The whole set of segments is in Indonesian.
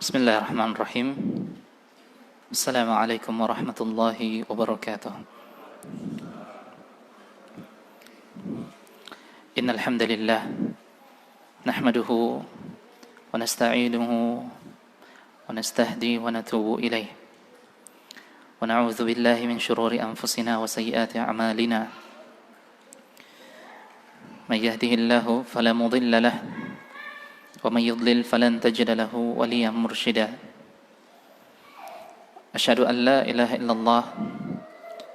Bismillahirrahmanirrahim. Assalamualaikum warahmatullahi wabarakatuh. Innal hamdalillah nahmaduhu wa nasta'inuhu wa nastahdi wa natubu ilaih. Wa na'udzu billahi min shururi anfusina wa sayyiati a'malina. May yahdihillahu fala mudilla lahu ومن يضلل فلن تجد له وليا مرشدا أشهد أن لا إله إلا الله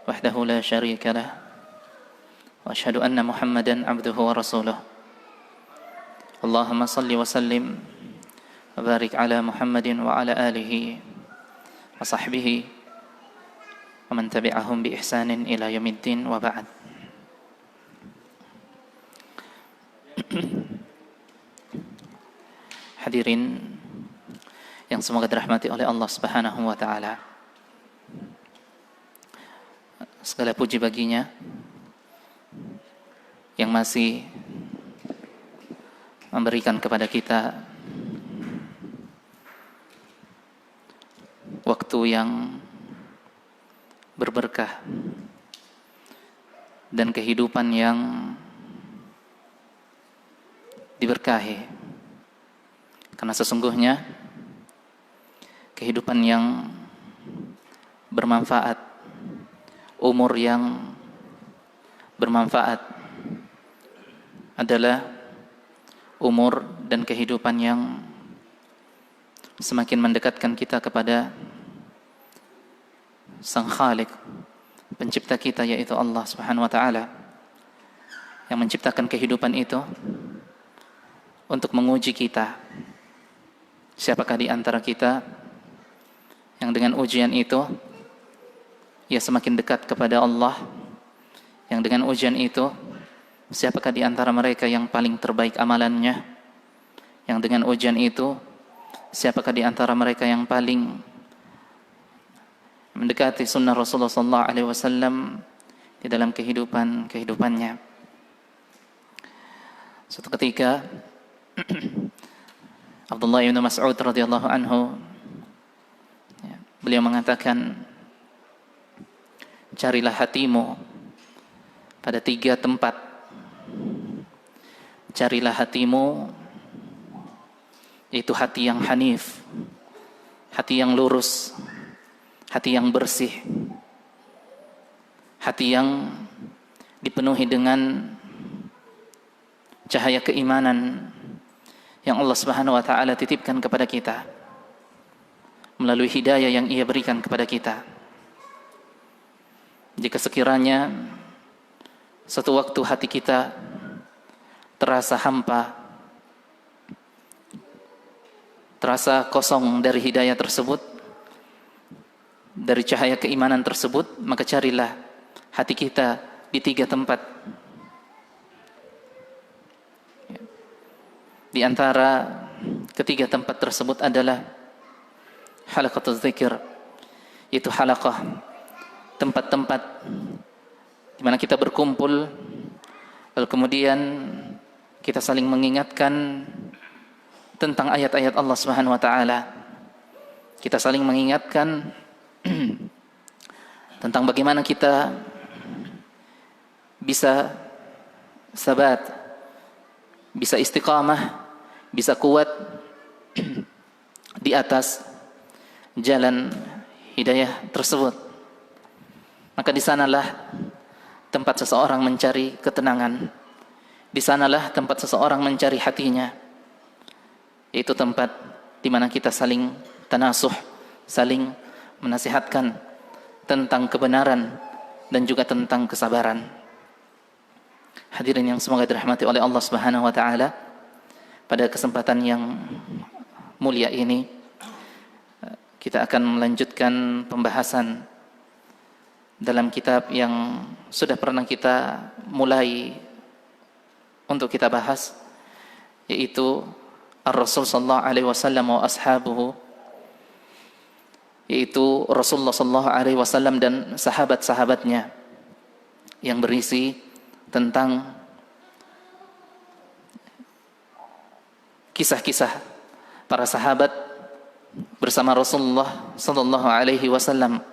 وحده لا شريك له وأشهد أن محمدا عبده ورسوله اللهم صل وسلم وبارك على محمد وعلى آله وصحبه ومن تبعهم بإحسان إلى يوم الدين وبعد. Hadirin yang semoga dirahmati oleh Allah Subhanahu wa taala. Segala puji baginya yang masih memberikan kepada kita waktu yang berberkah dan kehidupan yang diberkahi. Karena sesungguhnya kehidupan yang bermanfaat, umur yang bermanfaat adalah umur dan kehidupan yang semakin mendekatkan kita kepada Sang Khalik, pencipta kita, yaitu Allah Subhanahu wa taala, yang menciptakan kehidupan itu untuk menguji kita. Siapakah di antara kita yang dengan ujian itu ia semakin dekat kepada Allah? Yang dengan ujian itu, siapakah di antara mereka yang paling terbaik amalannya? Yang dengan ujian itu, siapakah di antara mereka yang paling mendekati sunnah Rasulullah SAW di dalam kehidupannya? Suatu ketika Abdullah bin Mas'ud radhiyallahu anhu, beliau mengatakan, carilah hatimu pada 3 tempat. Carilah hatimu, yaitu hati yang hanif, hati yang lurus, hati yang bersih, hati yang dipenuhi dengan cahaya keimanan yang Allah Subhanahu wa taala titipkan kepada kita melalui hidayah yang Ia berikan kepada kita. Jika sekiranya suatu waktu hati kita terasa hampa, terasa kosong dari hidayah tersebut, dari cahaya keimanan tersebut, maka carilah hati kita di 3 tempat. Di antara ketiga tempat tersebut adalah halaqatul dzikir, itu halaqah, tempat-tempat di mana kita berkumpul, lalu kemudian kita saling mengingatkan tentang ayat-ayat Allah Subhanahu wa taala. Kita saling mengingatkan tentang bagaimana kita bisa sabat, bisa istiqamah, bisa kuat di atas jalan hidayah tersebut. Maka di sanalah tempat seseorang mencari ketenangan. Di sanalah tempat seseorang mencari hatinya. Itu tempat di mana kita saling tanasuh, saling menasihatkan tentang kebenaran dan juga tentang kesabaran. Hadirin yang semoga dirahmati oleh Allah Subhanahu wa taala, pada kesempatan yang mulia ini kita akan melanjutkan pembahasan dalam kitab yang sudah pernah kita mulai untuk kita bahas, yaitu Ar-Rasul sallallahu alaihi wasallam wa ashabuhu yaitu Rasulullah sallallahu alaihi wasallam dan sahabat-sahabatnya, yang berisi tentang kisah-kisah para sahabat bersama Rasulullah sallallahu alaihi wasallam.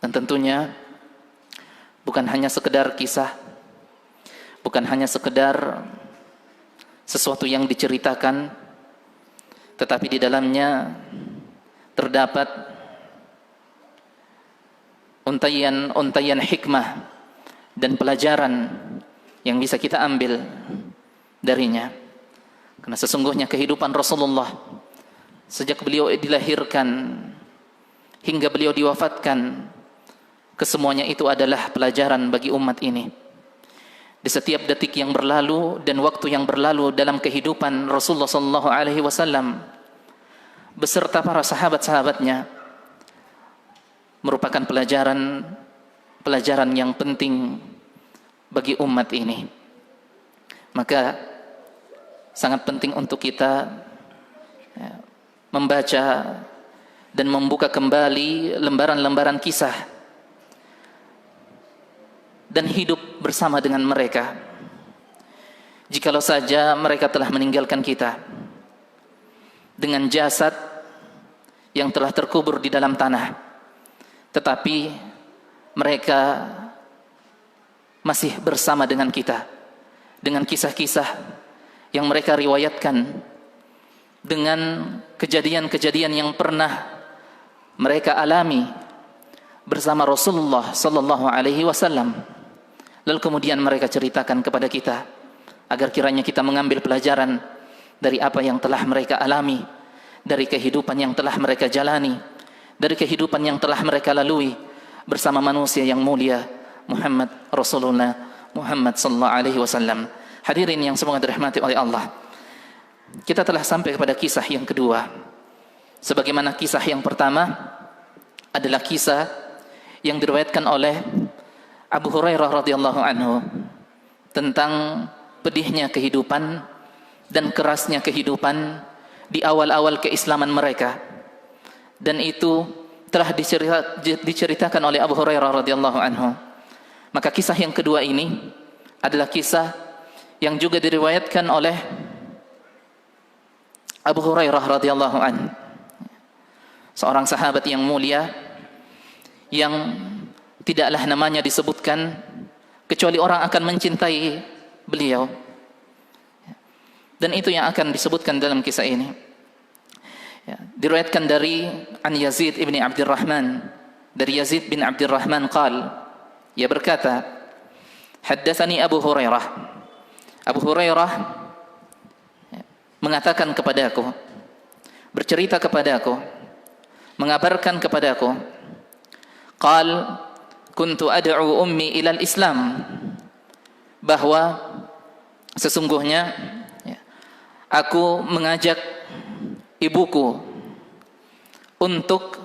Dan tentunya bukan hanya sekedar kisah, bukan hanya sekedar sesuatu yang diceritakan, tetapi di dalamnya terdapat untayan hikmah dan pelajaran yang bisa kita ambil darinya. Karena sesungguhnya kehidupan Rasulullah sejak beliau dilahirkan hingga beliau diwafatkan, kesemuanya itu adalah pelajaran bagi umat ini. Di setiap detik yang berlalu dan waktu yang berlalu dalam kehidupan Rasulullah sallallahu alaihi wasallam beserta para sahabat-sahabatnya merupakan pelajaran yang penting bagi umat ini. Maka sangat penting untuk kita membaca dan membuka kembali lembaran-lembaran kisah dan hidup bersama dengan mereka. Jikalau saja mereka telah meninggalkan kita dengan jasad yang telah terkubur di dalam tanah, tetapi mereka masih bersama dengan kita, dengan kisah-kisah yang mereka riwayatkan, dengan kejadian-kejadian yang pernah mereka alami bersama Rasulullah sallallahu alaihi wasallam. Lalu kemudian mereka ceritakan kepada kita agar kiranya kita mengambil pelajaran dari apa yang telah mereka alami, dari kehidupan yang telah mereka jalani, dari kehidupan yang telah mereka lalui bersama manusia yang mulia Muhammad Rasulullah Muhammad sallallahu alaihi wasallam. Hadirin yang semoga dirahmati oleh Allah, kita telah sampai kepada kisah yang kedua. Sebagaimana kisah yang pertama adalah kisah yang diriwayatkan oleh Abu Hurairah radhiyallahu anhu tentang pedihnya kehidupan dan kerasnya kehidupan di awal-awal keislaman mereka. Dan itu telah diceritakan oleh Abu Hurairah radhiyallahu anhu. Maka kisah yang kedua ini adalah kisah yang juga diriwayatkan oleh Abu Hurairah radhiyallahu anhu, seorang sahabat yang mulia yang tidaklah namanya disebutkan kecuali orang akan mencintai beliau. Dan itu yang akan disebutkan dalam kisah ini. Diriwayatkan dari an Yazid ibni Abdurrahman, dari Yazid bin Abdurrahman ia berkata, haddatsani Abu Hurairah. Abu Hurairah mengatakan kepadaku, bercerita kepadaku, mengabarkan kepadaku, kuntu ad'u ummi ilal Islam, bahwa sesungguhnya aku mengajak ibuku untuk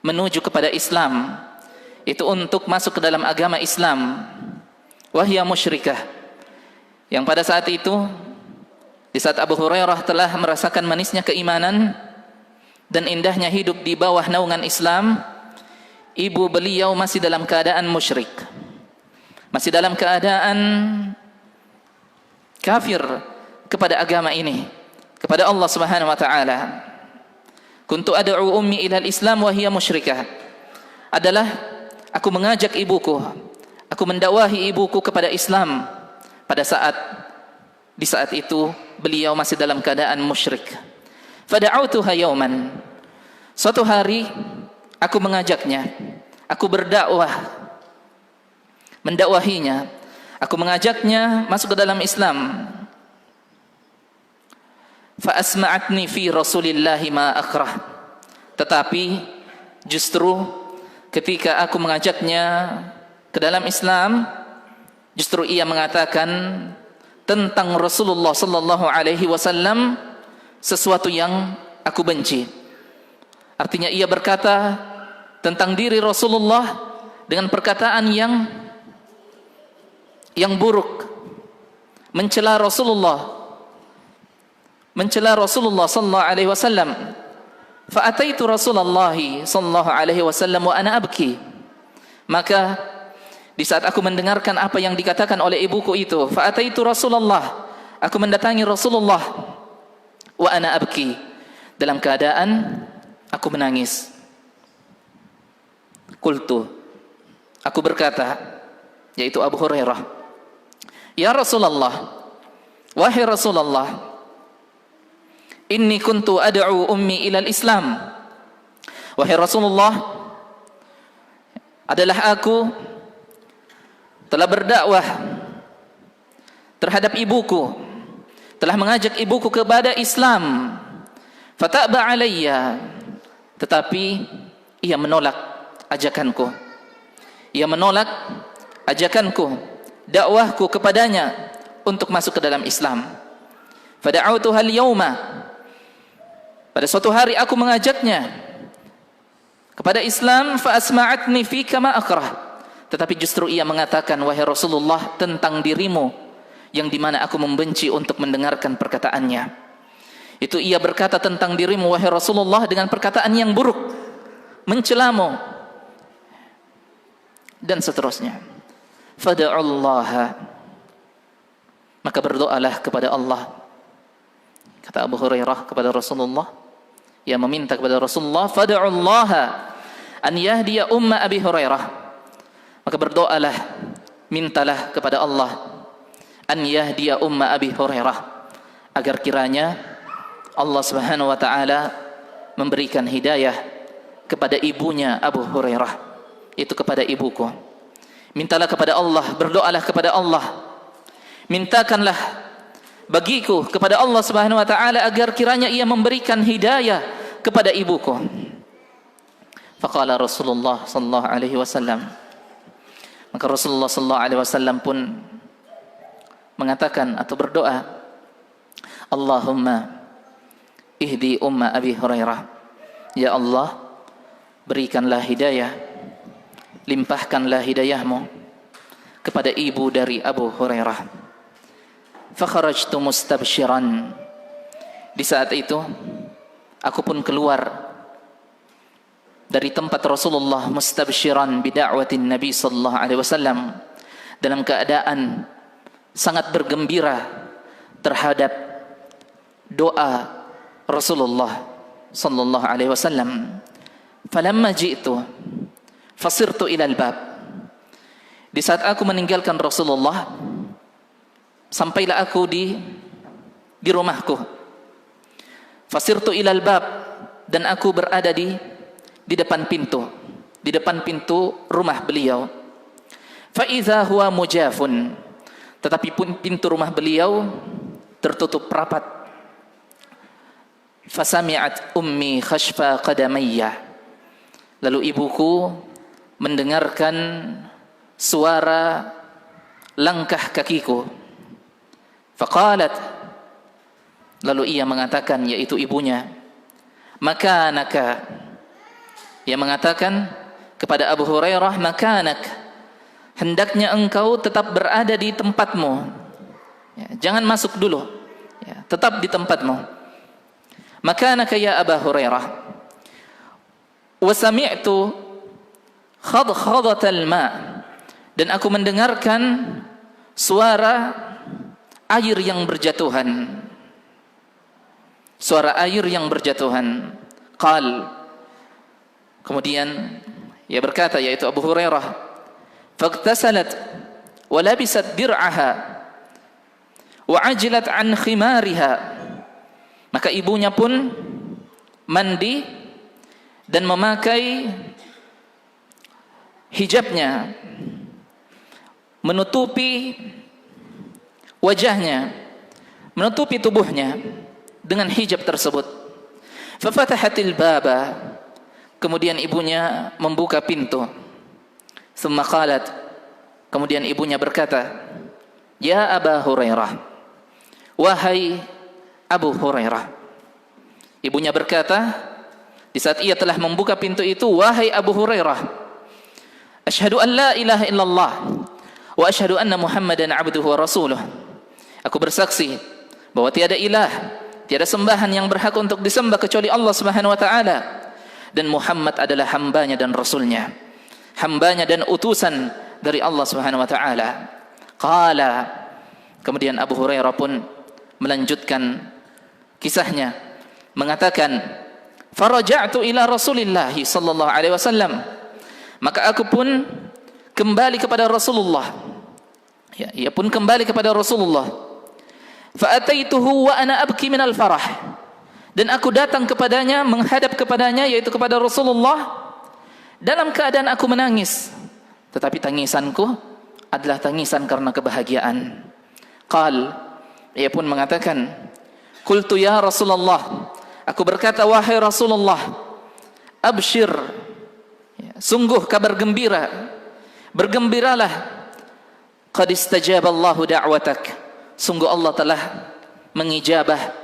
menuju kepada Islam, itu untuk masuk ke dalam agama Islam. Wahya musyrikah, yang pada saat itu, di saat Abu Hurairah telah merasakan manisnya keimanan dan indahnya hidup di bawah naungan Islam, ibu beliau masih dalam keadaan musyrik, masih dalam keadaan kafir kepada agama ini, kepada Allah Subhanahu wa taala. Kuntu ad'u ummi ilal Islam wa hiya musyrikah, adalah aku mengajak ibuku, aku mendakwahi ibuku kepada Islam pada di saat itu beliau masih dalam keadaan musyrik. Fada'autuha yauman, suatu hari aku mengajaknya, aku berdakwah, mendakwahinya, aku mengajaknya masuk ke dalam Islam. Fa asma'atni fi Rasulillahi ma akrah, tetapi justru ketika aku mengajaknya ke dalam Islam, justru ia mengatakan tentang Rasulullah sallallahu alaihi wasallam sesuatu yang aku benci. Artinya ia berkata tentang diri Rasulullah dengan perkataan yang buruk, mencela Rasulullah sallallahu alaihi wasallam. Fa'ataitu Rasulullah sallallahu alaihi wasallam wa ana abki. Maka di saat aku mendengarkan apa yang dikatakan oleh ibuku itu, fa'ataitu Rasulullah, aku mendatangi Rasulullah, wa ana abki, dalam keadaan aku menangis. Qultu, aku berkata, yaitu Abu Hurairah, ya Rasulullah, wahai Rasulullah, inni kuntu ad'u ummi ilal Islam. Wahai Rasulullah, adalah aku telah berdakwah terhadap ibuku, telah mengajak ibuku kepada Islam. Fata'ba alayya, tetapi ia menolak ajakanku. Ia menolak ajakanku, dakwahku kepadanya untuk masuk ke dalam Islam. Fada'autuha al-yawma, pada suatu hari aku mengajaknya kepada Islam, fa asma'atni fika ma akrah, tetapi justru ia mengatakan, wahai Rasulullah, tentang dirimu yang dimana aku membenci untuk mendengarkan perkataannya. Itu ia berkata tentang dirimu, wahai Rasulullah, dengan perkataan yang buruk, mencelamu, dan seterusnya. Fada'ullaha, maka berdoalah kepada Allah. Kata Abu Hurairah kepada Rasulullah, ia meminta kepada Rasulullah, fada'ullaha an yahdiya umma Abi Hurairah, maka berdoalah, mintalah kepada Allah, an yahdiya umma Abi Hurairah, agar kiranya Allah Subhanahu wa taala memberikan hidayah kepada ibunya Abu Hurairah, itu kepada ibuku. Mintalah kepada Allah, berdoalah kepada Allah, mintakanlah bagiku kepada Allah Subhanahu wa taala agar kiranya ia memberikan hidayah kepada ibuku. Faqala Rasulullah sallallahu alaihi wasallam, maka Rasulullah sallallahu alaihi wasallam pun mengatakan atau berdoa, Allahumma ihdi umma Abi Hurairah, ya Allah, berikanlah hidayah, limpahkanlah hidayahmu kepada ibu dari Abu Hurairah. Fakharajtu mustabshiran, di saat itu aku pun keluar dari tempat Rasulullah, mustabshiran bida'watin Nabi sallallahu alaihi wasallam, dalam keadaan sangat bergembira terhadap doa Rasulullah sallallahu alaihi wasallam. Falamma ji'tu fasirtu ila al-bab, di saat aku meninggalkan Rasulullah, sampailah aku di rumahku. Fasirtu ilal bab, dan aku berada di depan pintu, di depan pintu rumah beliau. Fa idza huwa mujafun, tetapi pun pintu rumah beliau tertutup rapat. Fasami'at ummi khashfa qadamayya, lalu ibuku mendengarkan suara langkah kakiku. Faqalat, lalu ia mengatakan, yaitu ibunya, makanaka, ia mengatakan kepada Abu Hurairah, makanak, hendaknya engkau tetap berada di tempatmu, ya, jangan masuk dulu, ya, tetap di tempatmu. Makanaka ya Abu Hurairah. Wa sami'tu khadkhadatal ma, dan aku mendengarkan suara air yang berjatuhan, suara air yang berjatuhan. Qal, kemudian ia berkata, yaitu Abu Hurairah, faqtasalat wa labisat dir'aha wa ajilat an khimariha, maka ibunya pun mandi dan memakai hijabnya, menutupi wajahnya, menutupi tubuhnya dengan hijab tersebut. Fafatahatil baba, kemudian ibunya membuka pintu. Tsumma qalat, kemudian ibunya berkata, ya Aba Hurairah, wahai Abu Hurairah. Ibunya berkata di saat ia telah membuka pintu itu, wahai Abu Hurairah, asyhadu an la ilaha illallah wa asyhadu anna Muhammadan abduhu wa rasuluh, aku bersaksi bahwa tiada ilah, tiada sembahan yang berhak untuk disembah kecuali Allah Subhanahu wa taala, dan Muhammad adalah hambanya dan rasulnya, hambanya dan utusan dari Allah Subhanahu wa taala. Qala, kemudian Abu Hurairah pun melanjutkan kisahnya mengatakan, faraja'tu ila Rasulillah sallallahu alaihi wasallam, maka aku pun kembali kepada Rasulullah. Ya, ia pun kembali kepada Rasulullah. Fa ataituhu wa ana abki minal farah, dan aku datang kepadanya, menghadap kepadanya, yaitu kepada Rasulullah, dalam keadaan aku menangis, tetapi tangisanku adalah tangisan karena kebahagiaan. Qal, ia pun mengatakan, qultu ya Rasulullah, aku berkata wahai Rasulullah, abshir, sungguh kabar gembira, bergembiralah, qad istajaba Allahu da'watak, sungguh Allah telah mengijabah,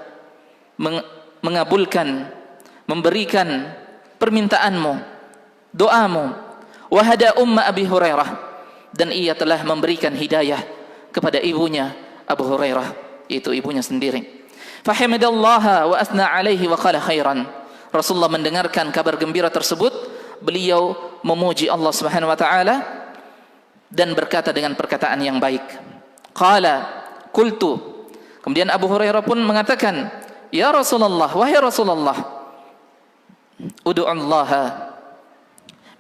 mengabulkan, memberikan permintaanmu, doamu. Wa hada umma Abi Hurairah, dan ia telah memberikan hidayah kepada ibunya Abu Hurairah, yaitu ibunya sendiri. Fahamidallaha wa asna alaihi wa qala khairan. Rasulullah mendengarkan kabar gembira tersebut, beliau memuji Allah Subhanahu wa taala dan berkata dengan perkataan yang baik. Qala qultu, kemudian Abu Hurairah pun mengatakan, ya Rasulullah, wahai Rasulullah, ud'ullaha,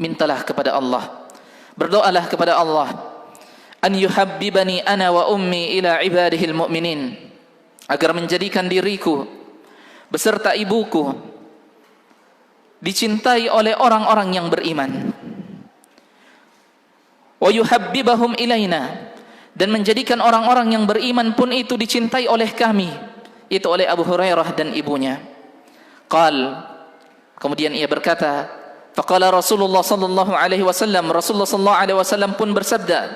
mintalah kepada Allah, berdoalah kepada Allah, an yuhabbibani ana wa ummi ila ibadihil mu'minin, agar menjadikan diriku beserta ibuku dicintai oleh orang-orang yang beriman, wa yuhabbibahum ilaina, dan menjadikan orang-orang yang beriman pun itu dicintai oleh kami, itu oleh Abu Hurairah dan ibunya. Qal, kemudian ia berkata, faqala Rasulullah sallallahu alaihi wasallam, Rasulullah sallallahu alaihi wasallam pun bersabda,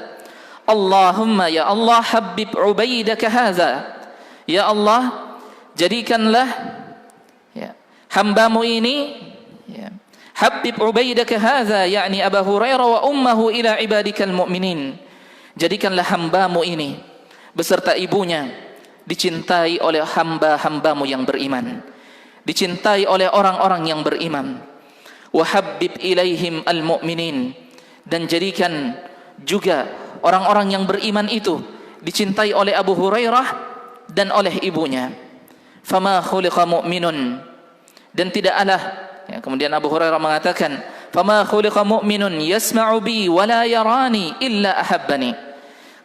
Allahumma ya Allah, habib ubaidaka hadza, ya Allah, jadikanlah ya, hambamu ini, ya, habib ubaidaka hadza, yakni Abu Hurairah wa ummuhu ila ibadikal mu'minin, jadikanlah hambamu ini beserta ibunya dicintai oleh hamba-hambamu yang beriman, dicintai oleh orang-orang yang beriman. Wa habbib ilaihim al-mu'minin, dan jadikan juga orang-orang yang beriman itu dicintai oleh Abu Hurairah dan oleh ibunya. Fama khuliqa mu'minun, dan tidaklah, ya, kemudian Abu Hurairah mengatakan, fama khuliqa mu'minun yasma'u bi wa la yarani illa ahabbani.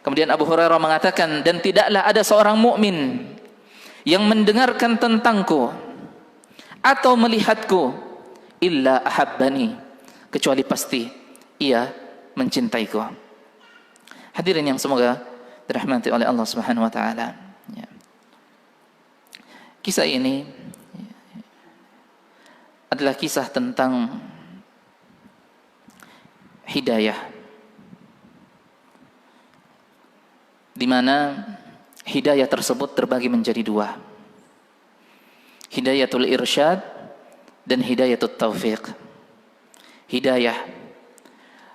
Kemudian Abu Hurairah mengatakan, dan tidaklah ada seorang mukmin yang mendengarkan tentangku atau melihatku illa ahabbani, kecuali pasti ia mencintaiku. Hadirin yang semoga dirahmati oleh Allah Subhanahu wa taala. Ya. Kisah ini adalah kisah tentang hidayah, di mana hidayah tersebut terbagi menjadi dua. Hidayatul irsyad dan hidayatul taufiq. Hidayah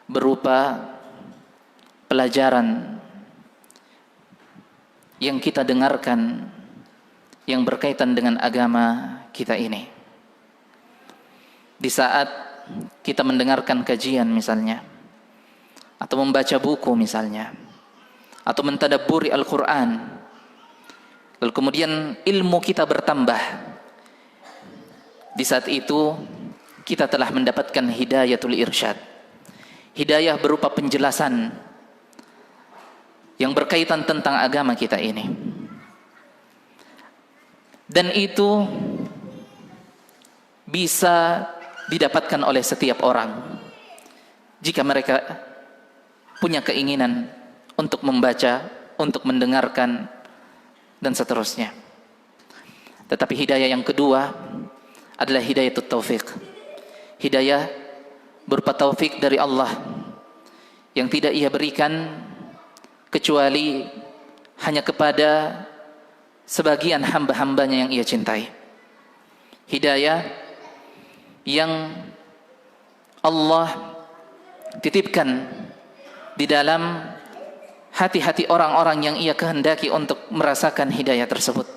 berupa pelajaran yang kita dengarkan yang berkaitan dengan agama kita ini. Di saat kita mendengarkan kajian misalnya, atau membaca buku misalnya, atau mentadabburi Al-Quran, lalu kemudian ilmu kita bertambah, di saat itu kita telah mendapatkan hidayatul irsyad. Hidayah berupa penjelasan yang berkaitan tentang agama kita ini, dan itu bisa didapatkan oleh setiap orang jika mereka punya keinginan untuk membaca, untuk mendengarkan, dan seterusnya. Tetapi hidayah yang kedua adalah hidayatul taufiq. Hidayah berupa taufik dari Allah yang tidak ia berikan kecuali hanya kepada sebagian hamba-hambanya yang ia cintai. Hidayah yang Allah titipkan di dalam hati-hati orang-orang yang ia kehendaki untuk merasakan hidayah tersebut.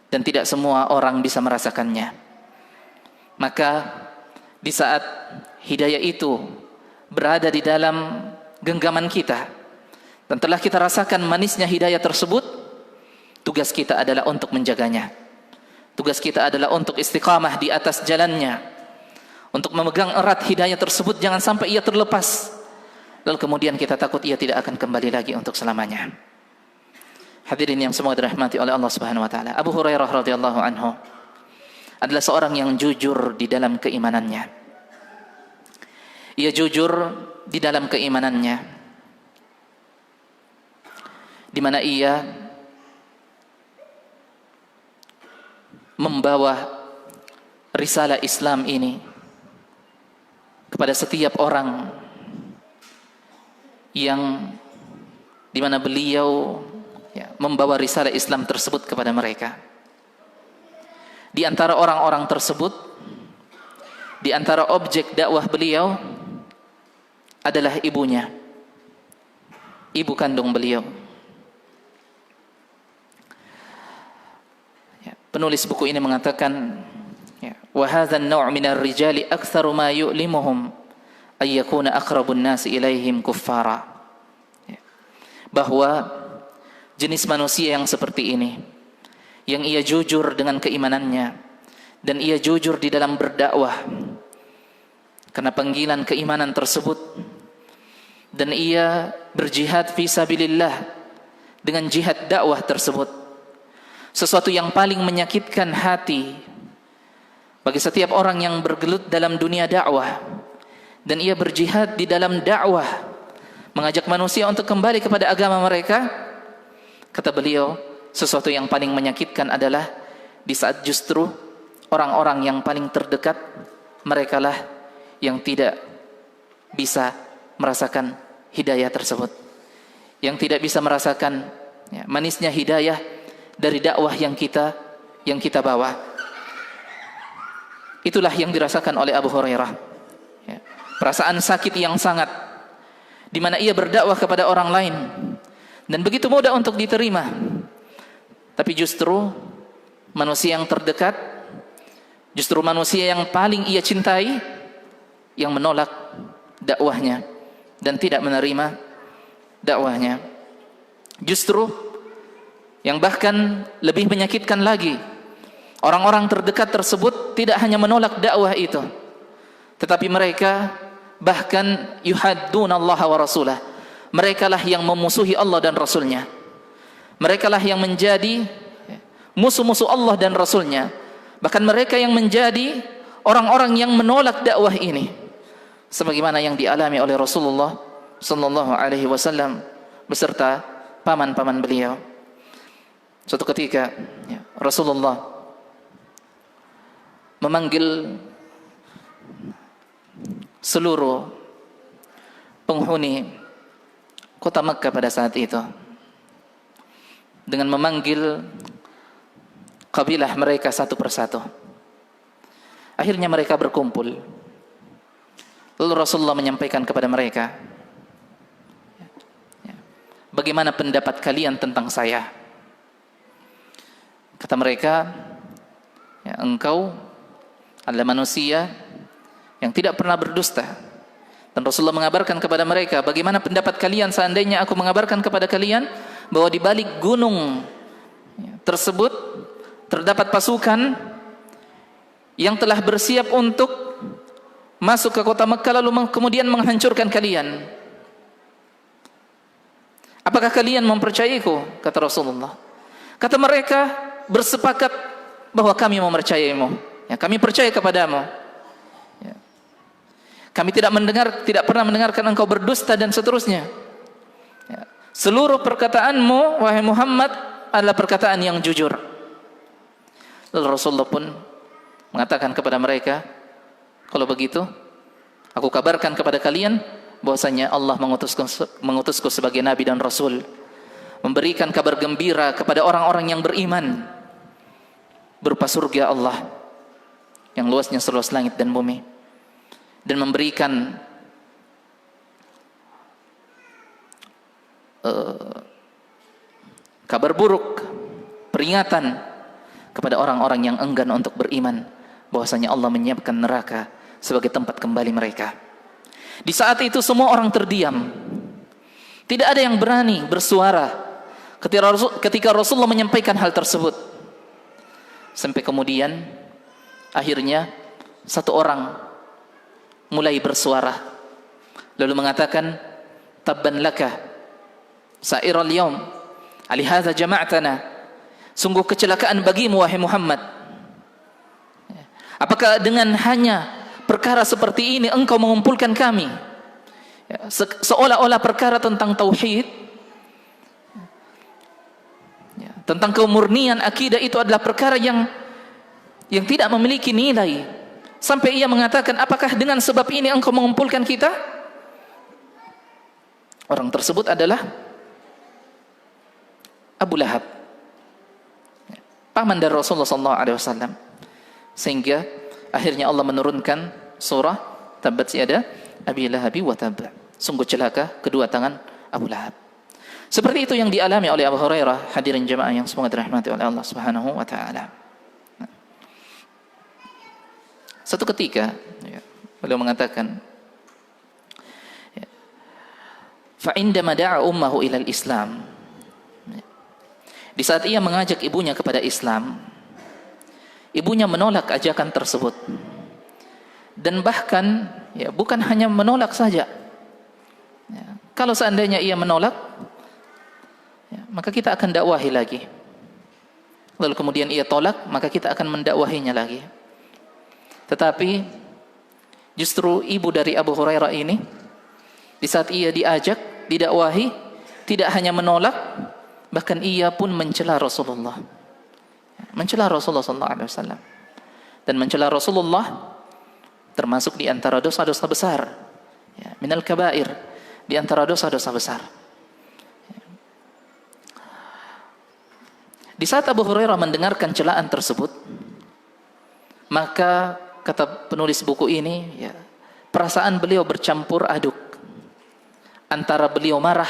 dan tidak semua orang bisa merasakannya. Maka di saat hidayah itu berada di dalam genggaman kita dan telah kita rasakan manisnya hidayah tersebut, tugas kita adalah untuk menjaganya. Tugas kita adalah untuk istiqamah di atas jalannya, untuk memegang erat hidayah tersebut, jangan sampai ia terlepas lalu kemudian kita takut ia tidak akan kembali lagi untuk selamanya. Hadirin yang semoga dirahmati oleh Allah Subhanahu wa taala, Abu Hurairah radhiyallahu anhu adalah seorang yang jujur di dalam keimanannya. Ia jujur di dalam keimanannya, di mana ia membawa risalah Islam ini kepada setiap orang, yang di mana beliau membawa risalah Islam tersebut kepada mereka. Di antara orang-orang tersebut, di antara objek dakwah beliau adalah ibunya, ibu kandung beliau. Penulis buku ini mengatakan, wa hadha an-naw' min ar-rijali aktsaru ma yu'limuhum ay yakuna aqrabun nas ilaihim kuffara. Bahwa jenis manusia yang seperti ini, yang ia jujur dengan keimanannya dan ia jujur di dalam berdakwah karena panggilan keimanan tersebut, dan ia berjihad fi sabilillah dengan jihad dakwah tersebut, sesuatu yang paling menyakitkan hati bagi setiap orang yang bergelut dalam dunia dakwah dan ia berjihad di dalam dakwah mengajak manusia untuk kembali kepada agama mereka. Kata beliau, sesuatu yang paling menyakitkan adalah di saat justru orang-orang yang paling terdekat merekalah yang tidak bisa merasakan hidayah tersebut, yang tidak bisa merasakan manisnya hidayah dari dakwah yang kita bawa. Itulah yang dirasakan oleh Abu Hurairah, perasaan sakit yang sangat, di mana ia berdakwah kepada orang lain dan begitu mudah untuk diterima, tapi justru manusia yang terdekat, justru manusia yang paling ia cintai, yang menolak dakwahnya dan tidak menerima dakwahnya. Justru yang bahkan lebih menyakitkan lagi, orang-orang terdekat tersebut tidak hanya menolak dakwah itu, tetapi mereka bahkan yuhaddunallaha wa rasulah. Mereka lah yang memusuhi Allah dan Rasulnya. Mereka lah yang menjadi musuh-musuh Allah dan Rasulnya. Bahkan mereka yang menjadi orang-orang yang menolak dakwah ini, sebagaimana yang dialami oleh Rasulullah sallallahu alaihi wasallam beserta paman-paman beliau. Suatu ketika Rasulullah memanggil seluruh penghuni kota Makkah pada saat itu dengan memanggil kabilah mereka satu persatu. Akhirnya mereka berkumpul. Lalu Rasulullah menyampaikan kepada mereka, bagaimana pendapat kalian tentang saya? Kata mereka, engkau adalah manusia yang tidak pernah berdusta. Dan Rasulullah mengabarkan kepada mereka, bagaimana pendapat kalian seandainya aku mengabarkan kepada kalian bahwa di balik gunung tersebut terdapat pasukan yang telah bersiap untuk masuk ke kota Mekah lalu kemudian menghancurkan kalian. Apakah kalian mempercayaiku? Kata Rasulullah. Kata mereka bersepakat bahwa kami mempercayaimu. Kami percaya kepadamu. Kami tidak pernah mendengarkan engkau berdusta dan seterusnya. Seluruh perkataanmu wahai Muhammad adalah perkataan yang jujur. Lalu Rasulullah pun mengatakan kepada mereka, kalau begitu aku kabarkan kepada kalian bahwasanya Allah mengutusku sebagai nabi dan rasul, memberikan kabar gembira kepada orang-orang yang beriman berupa surga Allah yang luasnya seluas langit dan bumi, dan memberikan kabar buruk, peringatan kepada orang-orang yang enggan untuk beriman bahwasanya Allah menyiapkan neraka sebagai tempat kembali mereka. Di saat itu semua orang terdiam. Tidak ada yang berani bersuara ketika Rasulullah menyampaikan hal tersebut. Sampai kemudian akhirnya satu orang mulai bersuara lalu mengatakan, tabban laka sa'iral yaum alihadza jama'tana, sungguh kecelakaan bagimu wahai Muhammad. Apakah dengan hanya perkara seperti ini engkau mengumpulkan kami? Seolah-olah perkara tentang tauhid, tentang kemurnian akidah itu adalah perkara yang tidak memiliki nilai. Sampai ia mengatakan, apakah dengan sebab ini engkau mengumpulkan kita? Orang tersebut adalah Abu Lahab, paman dari Rasulullah SAW. Sehingga akhirnya Allah menurunkan surah Tabbat yada Abi Lahabi wa tab. Sungguh celaka kedua tangan Abu Lahab. Seperti itu yang dialami oleh Abu Hurairah, hadirin jemaah yang semoga dirahmati oleh Allah Subhanahu wa taala. Satu ketika beliau mengatakan, fa indama da'a ummuhu ila al-Islam, di saat ia mengajak ibunya kepada Islam, ibunya menolak ajakan tersebut. Dan bahkan bukan hanya menolak saja. Kalau seandainya ia menolak, maka kita akan dakwahi lagi. Lalu kemudian ia tolak, maka kita akan mendakwahinya lagi. Tetapi justru ibu dari Abu Hurairah ini, di saat ia diajak, didakwahi, tidak hanya menolak, bahkan ia pun mencela Rasulullah. Mencela Rasulullah SAW. Dan mencela Rasulullah termasuk di antara dosa-dosa besar. Minal kabair, di antara dosa-dosa besar. Di saat Abu Hurairah mendengarkan celaan tersebut, maka kata penulis buku ini, perasaan beliau bercampur aduk antara beliau marah,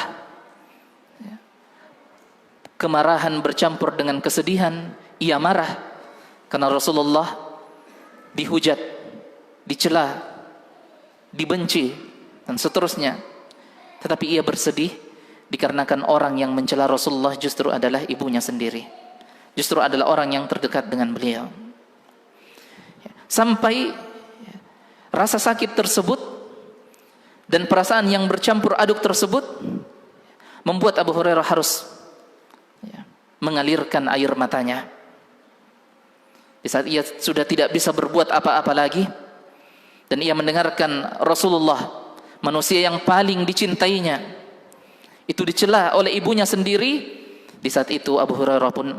kemarahan bercampur dengan kesedihan. Ia marah karena Rasulullah dihujat, dicela, dibenci, dan seterusnya. Tetapi ia bersedih dikarenakan orang yang mencela Rasulullah justru adalah ibunya sendiri, justru adalah orang yang terdekat dengan beliau. Sampai rasa sakit tersebut dan perasaan yang bercampur aduk tersebut membuat Abu Hurairah harus mengalirkan air matanya. Di saat ia sudah tidak bisa berbuat apa-apa lagi, dan ia mendengarkan Rasulullah, manusia yang paling dicintainya, itu dicela oleh ibunya sendiri. Di saat itu Abu Hurairah pun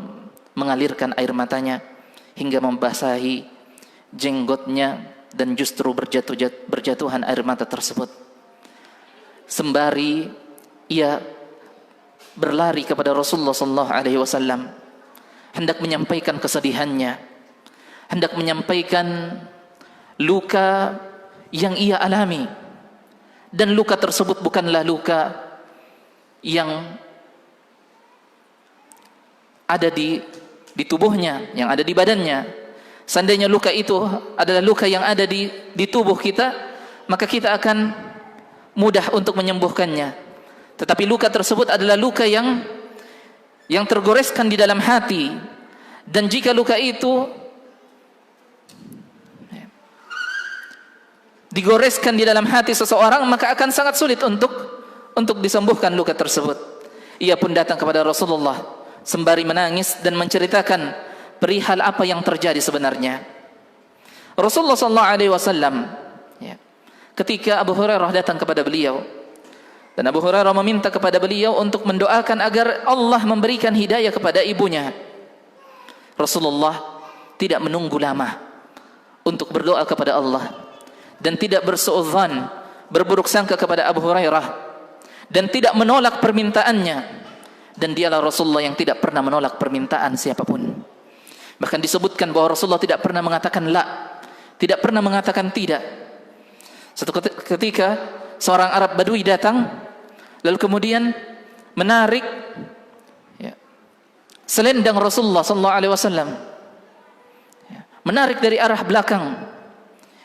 mengalirkan air matanya hingga membasahi jenggotnya, dan justru berjatuhan air mata tersebut. Sembari ia berlari kepada Rasulullah SAW, hendak menyampaikan kesedihannya, hendak menyampaikan luka yang ia alami. Dan luka tersebut bukanlah luka yang ada di tubuhnya, yang ada di badannya. Seandainya luka itu adalah luka yang ada di tubuh kita, maka kita akan mudah untuk menyembuhkannya. Tetapi luka tersebut adalah luka yang tergoreskan di dalam hati. Dan jika luka itu digoreskan di dalam hati seseorang, maka akan sangat sulit untuk disembuhkan luka tersebut. Ia pun datang kepada Rasulullah sembari menangis dan menceritakan perihal apa yang terjadi sebenarnya. Rasulullah SAW, ketika Abu Hurairah datang kepada beliau, dan Abu Hurairah meminta kepada beliau untuk mendoakan agar Allah memberikan hidayah kepada ibunya, Rasulullah tidak menunggu lama untuk berdoa kepada Allah, dan tidak bersuudzon, berburuk sangka kepada Abu Hurairah, dan tidak menolak permintaannya. Dan dialah Rasulullah yang tidak pernah menolak permintaan siapapun. Bahkan disebutkan bahwa Rasulullah tidak pernah mengatakan la, tidak pernah mengatakan tidak. Satu ketika seorang Arab Badui datang, lalu kemudian menarik selendang Rasulullah SAW, menarik dari arah belakang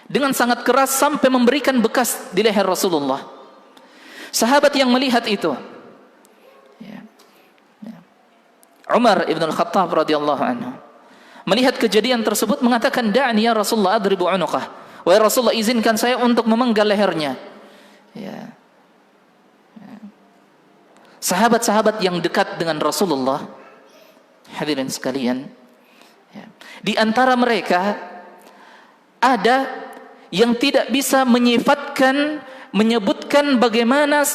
dengan sangat keras sampai memberikan bekas di leher Rasulullah. Sahabat yang melihat itu, Umar ibn al-Khattab radhiyallahu anhu, melihat kejadian tersebut mengatakan, "Da'ni ya Rasulullah adribu unuqah." Wahai Rasulullah, izinkan saya untuk memenggal lehernya. Ya. Sahabat-sahabat yang dekat dengan Rasulullah, hadirin sekalian, ya, di antara mereka ada yang tidak bisa menyebutkan bagaimana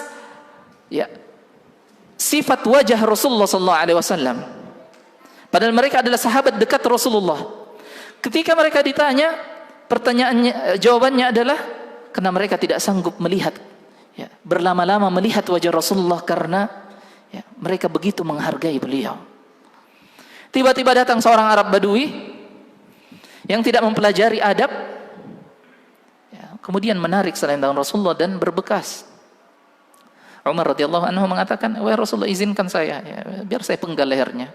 ya sifat wajah Rasulullah sallallahu alaihi wasallam. Padahal mereka adalah sahabat dekat Rasulullah. Ketika mereka ditanya, jawabannya adalah karena mereka tidak sanggup melihat, ya, berlama-lama melihat wajah Rasulullah karena ya, mereka begitu menghargai beliau. Tiba-tiba datang seorang Arab Badui yang tidak mempelajari adab, ya, kemudian menarik selendang Rasulullah dan berbekas. Umar radhiyallahu anhu mengatakan, "Wahai Rasulullah, izinkan saya, ya, biar saya penggal lehernya."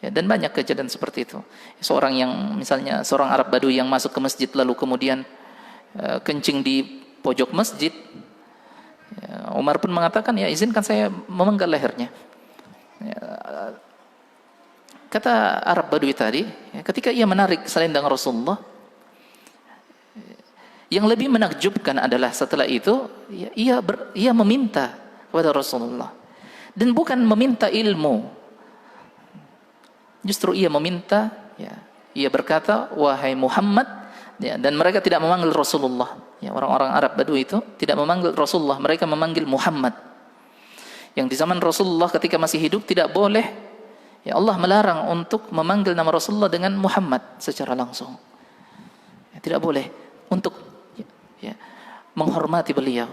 Ya, dan banyak kejadian seperti itu. Seorang yang misalnya seorang Arab Badui yang masuk ke masjid lalu kemudian kencing di pojok masjid, ya, Umar pun mengatakan, "Ya, izinkan saya memenggal lehernya." Ya, kata Arab Badui tadi, ya, ketika ia menarik selendang Rasulullah, yang lebih menakjubkan adalah setelah itu ya, ia meminta kepada Rasulullah, dan bukan meminta ilmu, justru ia meminta, ya, ia berkata, "Wahai Muhammad," ya, dan mereka tidak memanggil Rasulullah, ya, orang-orang Arab Badui itu tidak memanggil Rasulullah, mereka memanggil Muhammad. Yang di zaman Rasulullah ketika masih hidup tidak boleh, ya, Allah melarang untuk memanggil nama Rasulullah dengan Muhammad secara langsung, ya, tidak boleh, untuk ya, menghormati beliau.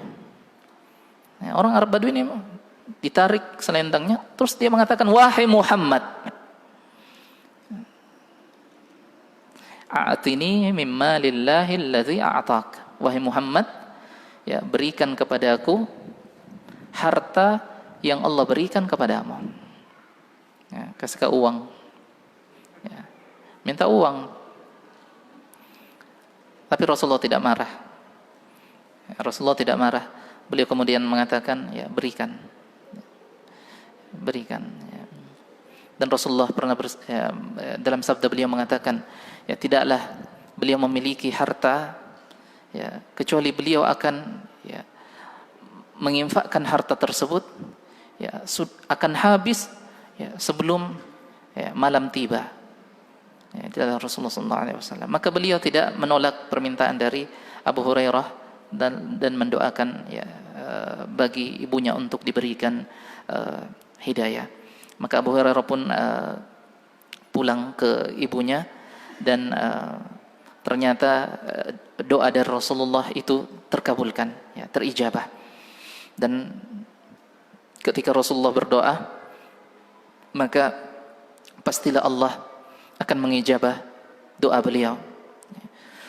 Ya, orang Arab Badui ini ditarik selendangnya, terus dia mengatakan, "Wahai Muhammad, a'tini mimma lillahi alladhi a'tak." Wahai Muhammad, ya, berikan kepadaku harta yang Allah berikan kepadamu. Ya, kasih uang, ya, minta uang. Tapi Rasulullah tidak marah. Rasulullah tidak marah. Beliau kemudian mengatakan, "Ya, berikan." Ya. Dan Rasulullah pernah dalam sabda beliau mengatakan, ya, tidaklah beliau memiliki harta, ya, kecuali beliau akan, ya, menginfakkan harta tersebut, ya, akan habis, ya, sebelum, ya, malam tiba. Ya, itu adalah Rasulullah SAW. Maka beliau tidak menolak permintaan dari Abu Hurairah dan mendoakan, ya, bagi ibunya untuk diberikan hidayah. Maka Abu Hurairah pun pulang ke ibunya, dan ternyata doa dari Rasulullah itu terkabulkan, ya, terijabah. Dan ketika Rasulullah berdoa, maka pastilah Allah akan mengijabah doa beliau.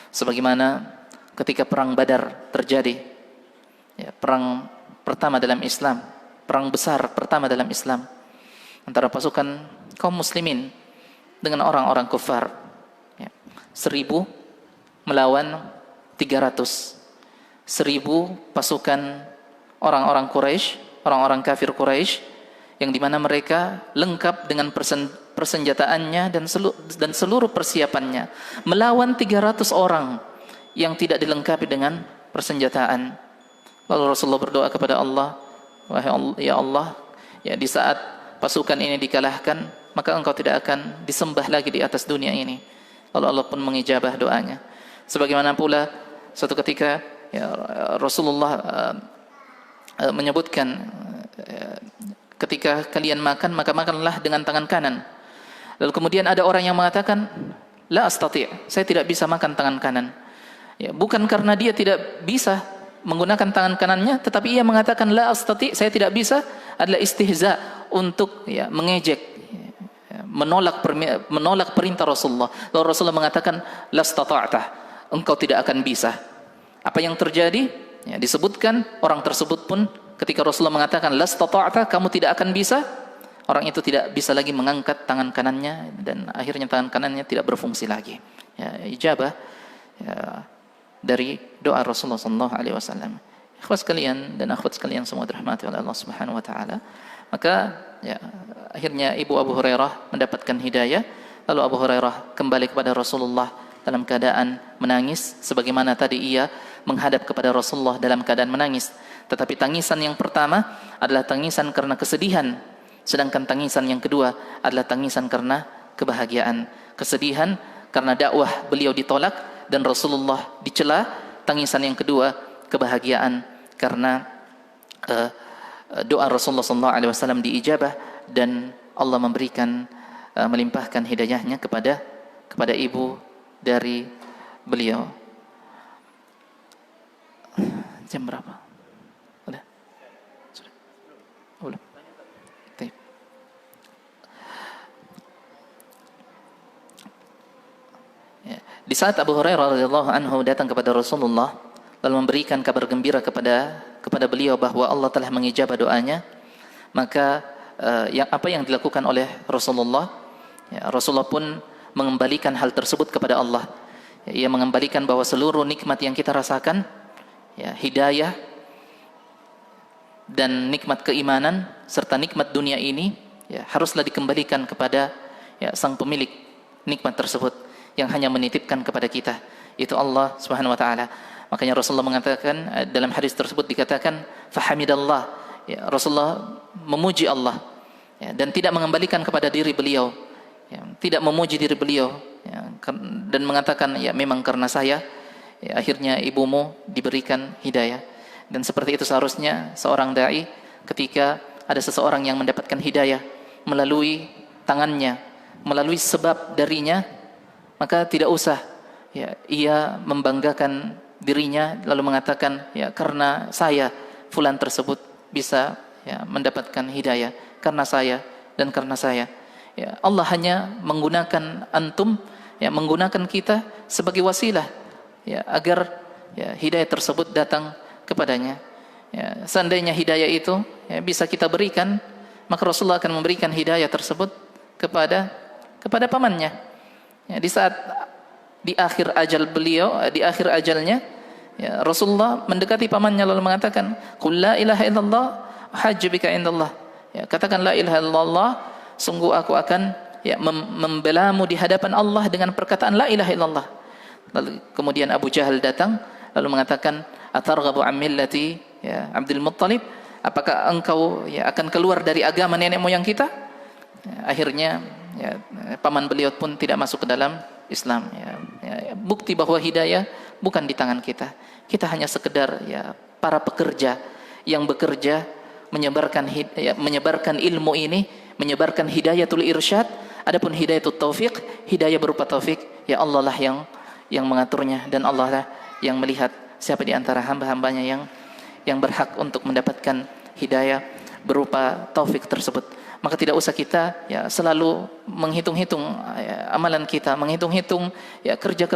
Sebagaimana ketika perang Badar terjadi, ya, perang pertama dalam Islam, perang besar pertama dalam Islam antara pasukan kaum muslimin dengan orang-orang kufar, ya, 1000 melawan 300, 1000 pasukan orang-orang Quraisy, orang-orang kafir Quraisy, yang dimana mereka lengkap dengan persenjataannya dan seluruh persiapannya, melawan 300 orang yang tidak dilengkapi dengan persenjataan. Lalu Rasulullah berdoa kepada Allah, "Wahai Allah, ya Allah, ya, di saat pasukan ini dikalahkan, maka engkau tidak akan disembah lagi di atas dunia ini." Lalu Allah pun mengijabah doanya. Sebagaimana pula suatu ketika, ya, Rasulullah menyebutkan, ketika kalian makan, maka makanlah dengan tangan kanan. Lalu kemudian ada orang yang mengatakan, "La astati', saya tidak bisa makan tangan kanan." Ya, bukan karena dia tidak bisa menggunakan tangan kanannya, tetapi ia mengatakan la astati, saya tidak bisa, adalah istihza, untuk, ya, mengejek, ya, menolak perintah Rasulullah. Lalu Rasulullah mengatakan la stata'ta, engkau tidak akan bisa. Apa yang terjadi? Ya, disebutkan orang tersebut pun ketika Rasulullah mengatakan la stata'ta, kamu tidak akan bisa, orang itu tidak bisa lagi mengangkat tangan kanannya, dan akhirnya tangan kanannya tidak berfungsi lagi. ya, ijabah ya, dari doa Rasulullah sallallahu alaihi wasallam. Ikhwas sekalian dan akhwat sekalian semua dirahmati oleh Allah Subhanahu wa taala. Maka ya, akhirnya ibu Abu Hurairah mendapatkan hidayah, lalu Abu Hurairah kembali kepada Rasulullah dalam keadaan menangis, sebagaimana tadi ia menghadap kepada Rasulullah dalam keadaan menangis. Tetapi tangisan yang pertama adalah tangisan karena kesedihan, sedangkan tangisan yang kedua adalah tangisan karena kebahagiaan. Kesedihan karena dakwah beliau ditolak dan Rasulullah dicela. Tangisan yang kedua kebahagiaan karena doa Rasulullah SAW diijabah dan Allah memberikan melimpahkan hidayahnya kepada ibu dari beliau. Jam berapa? Udah? Sudah? Belum? Baik. Ya. Di saat Abu Hurairah radhiyallahu anhu datang kepada Rasulullah lalu memberikan kabar gembira kepada beliau bahwa Allah telah mengijabah doanya, maka apa yang dilakukan oleh Rasulullah, ya, Rasulullah pun mengembalikan hal tersebut kepada Allah. Ia mengembalikan bahwa seluruh nikmat yang kita rasakan, ya, hidayah dan nikmat keimanan serta nikmat dunia ini, ya, haruslah dikembalikan kepada, ya, sang pemilik nikmat tersebut yang hanya menitipkan kepada kita, itu Allah Subhanahu wa taala. Makanya Rasulullah mengatakan dalam hadis tersebut dikatakan fahamidallah, ya, Rasulullah memuji Allah, ya, dan tidak mengembalikan kepada diri beliau, ya, tidak memuji diri beliau, ya, dan mengatakan ya memang karena saya, ya, akhirnya ibumu diberikan hidayah. Dan seperti itu seharusnya seorang dai ketika ada seseorang yang mendapatkan hidayah melalui tangannya, melalui sebab darinya, maka tidak usah, ya, ia membanggakan dirinya lalu mengatakan ya karena saya fulan tersebut bisa, ya, mendapatkan hidayah, karena saya dan karena saya. Ya, Allah hanya menggunakan antum, ya, menggunakan kita sebagai wasilah, ya, agar, ya, hidayah tersebut datang kepadanya. Ya, seandainya hidayah itu, ya, bisa kita berikan, maka Rasulullah akan memberikan hidayah tersebut kepada pamannya. Ya, di akhir ajal beliau, di akhir ajalnya, ya, Rasulullah mendekati pamannya lalu mengatakan, "Qul la ilaha illallah hajju bika indallah." Ya, katakan la ilaha illallah, sungguh aku akan, ya, membelamu di hadapan Allah dengan perkataan la ilaha illallah. Lalu kemudian Abu Jahal datang lalu mengatakan, "Atarghabu an millati, ya, Abdul Muttalib? Apakah engkau, ya, akan keluar dari agama nenek moyang kita?" Ya, akhirnya, ya, paman beliau pun tidak masuk ke dalam Islam. Ya, bukti bahwa hidayah bukan di tangan kita. Kita hanya sekedar, ya, para pekerja yang bekerja menyebarkan ilmu ini, menyebarkan hidayatul irsyad. Adapun hidayatul taufik, hidayah berupa taufik, ya Allah lah yang mengaturnya dan Allah lah yang melihat siapa di antara hamba-hambanya yang berhak untuk mendapatkan hidayah berupa taufik tersebut. Maka tidak usah kita, ya, selalu menghitung-hitung, ya, amalan kita, menghitung-hitung, ya, kerja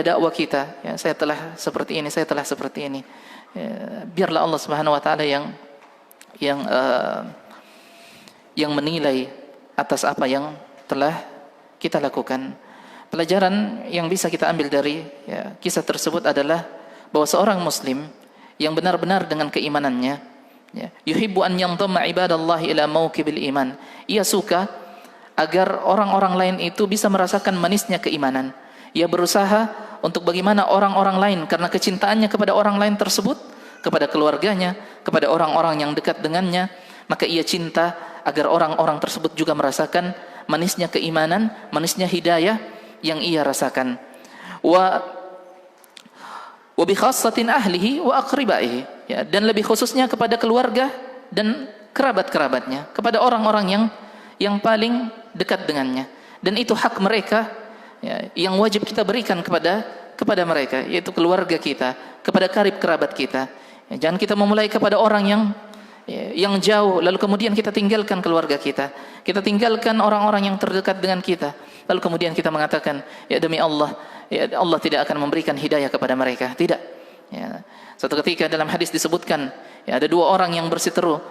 dakwah kita. Ya, saya telah seperti ini, saya telah seperti ini. Ya, biarlah Allah Subhanahu wa taala yang menilai atas apa yang telah kita lakukan. Pelajaran yang bisa kita ambil dari, ya, kisah tersebut adalah bahwa seorang muslim yang benar-benar dengan keimanannya, ya, yuhibbu an yantama ibadallahi ila mauqibil iman. Ia suka agar orang-orang lain itu bisa merasakan manisnya keimanan. Ia berusaha untuk bagaimana orang-orang lain, karena kecintaannya kepada orang lain tersebut, kepada keluarganya, kepada orang-orang yang dekat dengannya, maka ia cinta agar orang-orang tersebut juga merasakan manisnya keimanan, manisnya hidayah yang ia rasakan. Wa bi khassatin ahlihi wa aqribaihi, ya, dan lebih khususnya kepada keluarga dan kerabat-kerabatnya, kepada orang-orang yang paling dekat dengannya. Dan itu hak mereka, ya, yang wajib kita berikan kepada mereka, yaitu keluarga kita, kepada karib kerabat kita. Ya, jangan kita memulai kepada orang yang jauh lalu kemudian kita tinggalkan keluarga kita tinggalkan orang-orang yang terdekat dengan kita, lalu kemudian kita mengatakan, ya, demi Allah, ya, Allah tidak akan memberikan hidayah kepada mereka. Tidak. Ya, suatu ketika dalam hadis disebutkan, ya, ada dua orang yang berseteru.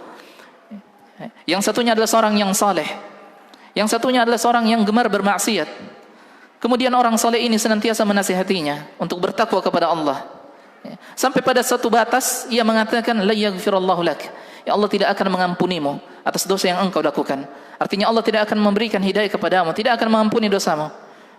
Yang satunya adalah seorang yang saleh, yang satunya adalah seorang yang gemar bermaksiat. Kemudian orang soleh ini senantiasa menasihatinya untuk bertakwa kepada Allah. Sampai pada satu batas ia mengatakan la yaghfirullahu lak. Ya Allah tidak akan mengampunimu atas dosa yang engkau lakukan. Artinya Allah tidak akan memberikan hidayah kepadamu, tidak akan mengampuni dosamu.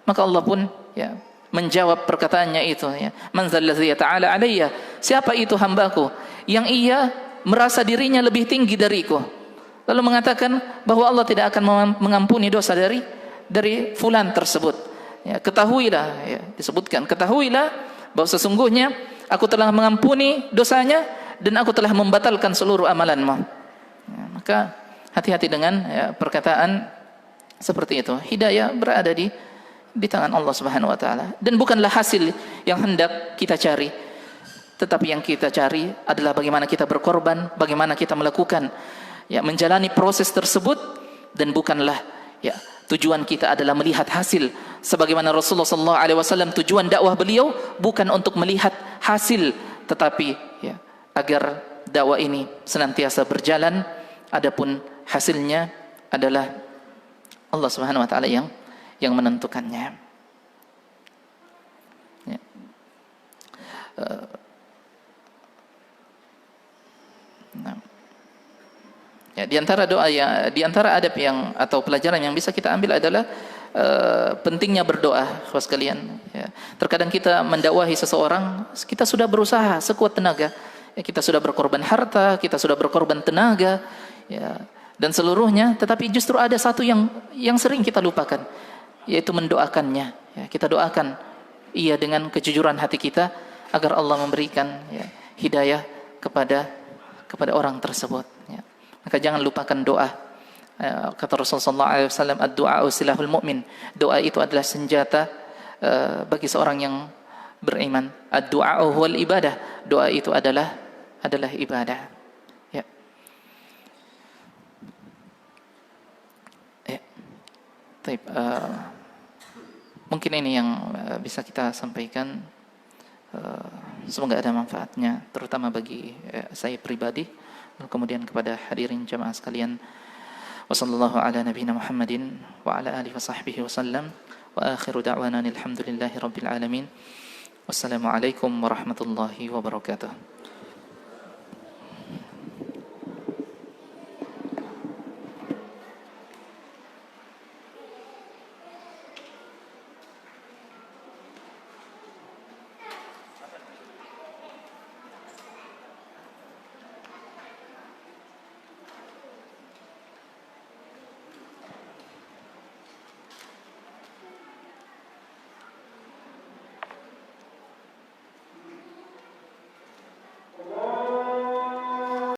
Maka Allah pun ya menjawab perkataannya itu ya. Man zalladzi ta'ala alayya? Siapa itu hambaku yang ia merasa dirinya lebih tinggi dariku? Lalu mengatakan bahwa Allah tidak akan mengampuni dosa dari fulan tersebut. Ya, ketahuilah ya, disebutkan ketahuilah bahwa sesungguhnya aku telah mengampuni dosanya dan aku telah membatalkan seluruh amalanmu. Ya, maka hati-hati dengan ya, perkataan seperti itu. Hidayah berada di tangan Allah Subhanahu wa taala dan bukanlah hasil yang hendak kita cari. Tetapi yang kita cari adalah bagaimana kita berkorban, bagaimana kita melakukan ya menjalani proses tersebut, dan bukanlah ya tujuan kita adalah melihat hasil. Sebagaimana Rasulullah SAW tujuan dakwah beliau bukan untuk melihat hasil, tetapi ya agar dakwah ini senantiasa berjalan. Adapun hasilnya adalah Allah Subhanahu wa taala yang menentukannya. Ya. Ya, di antara doa yang, di antara adab yang atau pelajaran yang bisa kita ambil adalah pentingnya berdoa, saudara sekalian. Ya. Terkadang kita mendakwahi seseorang, kita sudah berusaha sekuat tenaga, ya, kita sudah berkorban harta, kita sudah berkorban tenaga, ya, dan seluruhnya. Tetapi justru ada satu yang sering kita lupakan, yaitu mendoakannya. Ya, kita doakan ia dengan kejujuran hati kita agar Allah memberikan ya, hidayah kepada orang tersebut. Ya. Maka jangan lupakan doa. Kata Rasulullah SAW, ad-du'a silahul mu'min. Doa itu adalah senjata bagi seorang yang beriman. Ad-du'a huwal ibadah. Doa itu adalah ibadah. Ya. Ya. Taib. Mungkin ini yang bisa kita sampaikan. Semoga ada manfaatnya, terutama bagi saya pribadi, kemudian kepada hadirin jamaah sekalian. Wassallallahu ala nabiyina Muhammadin wa ala alihi wa sahbihi wasallam. Wa akhiru da'wana alhamdulillahi rabbil alamin. Wassalamualaikum warahmatullahi wabarakatuh.